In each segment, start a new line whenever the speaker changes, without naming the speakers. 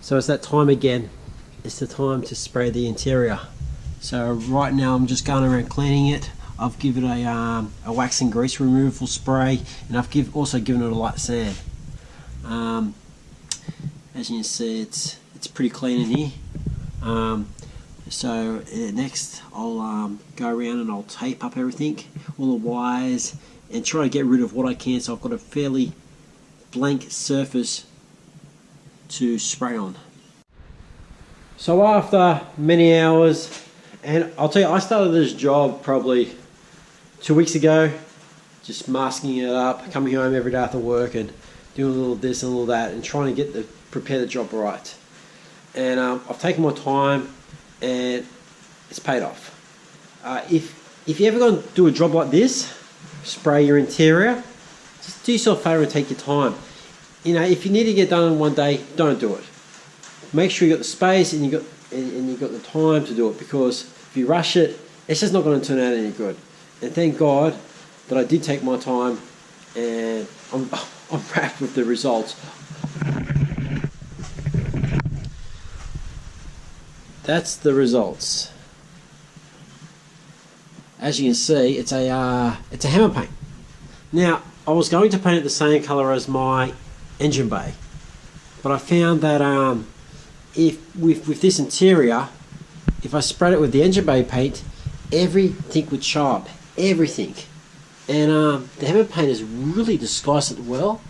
So it's that time again. It's the time to spray the interior. So right now I'm just going around cleaning it. I've given it a wax and grease removal spray, and I've also given it a light sand. As you can see, it's pretty clean in here. So next I'll go around and I'll tape up everything, all the wires, and try to get rid of what I can, so I've got a fairly blank surface to spray on. So after many hours, and I'll tell you, I started this job probably 2 weeks ago, just masking it up, coming home every day after work and doing a little this and a little that, and trying to prepare the job right. And I've taken my time, and it's paid off. If you're ever going to do a job like this, spray your interior, just do yourself a favour and take your time. You know, if you need to get done in one day, don't do it. Make sure you got the space and you got the time to do it, because if you rush it, it's just not going to turn out any good. And thank God that I did take my time, and I'm wrapped with the results. That's the results. As you can see, it's a hammer paint. Now, I was going to paint it the same color as my engine bay, but I found that if with this interior, if I sprayed it with the engine bay paint, everything would show up, everything. And the hammer paint has really disguised it well.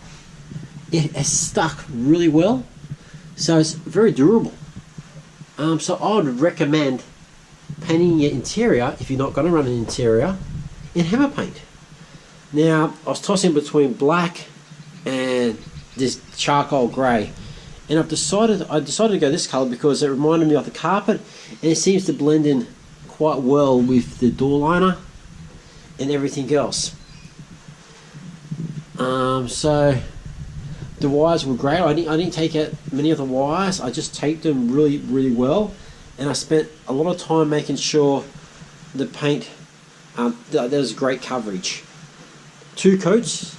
It has stuck really well, so it's very durable. So I would recommend painting your interior, if you're not going to run an interior, in hammer paint. Now, I was tossing between black and this charcoal grey, and I decided to go this colour because it reminded me of the carpet, and it seems to blend in quite well with the door liner and everything else. So the wires were great. I didn't take out many of the wires. I just taped them really well, and I spent a lot of time making sure the paint there was great coverage. 2 coats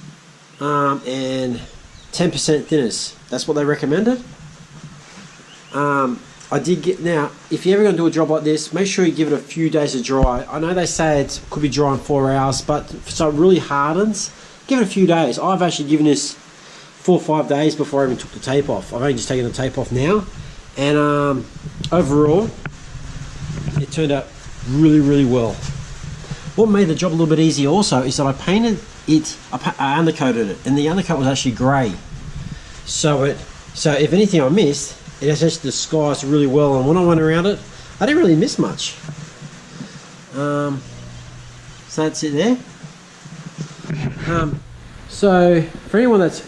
and 10% thinners. That's what they recommended. I did get, now if you're ever going to do a job like this, make sure you give it a few days to dry. I know they say it could be dry in 4 hours, but so it really hardens, give it a few days. I've actually given this 4 or 5 days before I even took the tape off. I've only just taken the tape off now, and overall it turned out really well. What made the job a little bit easier also is that I painted it, I undercoated it, and the undercoat was actually grey. So if anything I missed, it has actually disguised really well, and when I went around it, I didn't really miss much. So that's it there. So for anyone that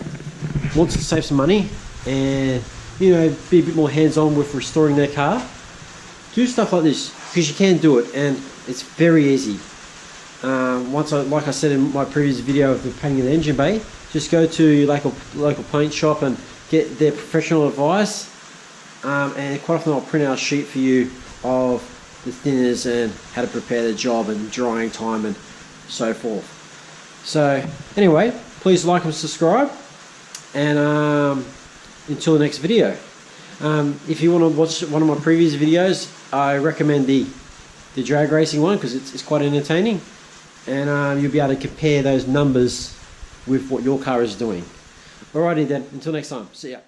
wants to save some money and, you know, be a bit more hands-on with restoring their car, do stuff like this, because you can do it, and it's very easy. Like I said in my previous video of the painting of the engine bay, just go to your local paint shop and get their professional advice, and quite often I'll print out a sheet for you of the thinners and how to prepare the job and drying time and so forth. So anyway, please like and subscribe, and until the next video. If you want to watch one of my previous videos, I recommend the drag racing one, because it's quite entertaining, and you'll be able to compare those numbers with what your car is doing. Alrighty then, until next time, see ya.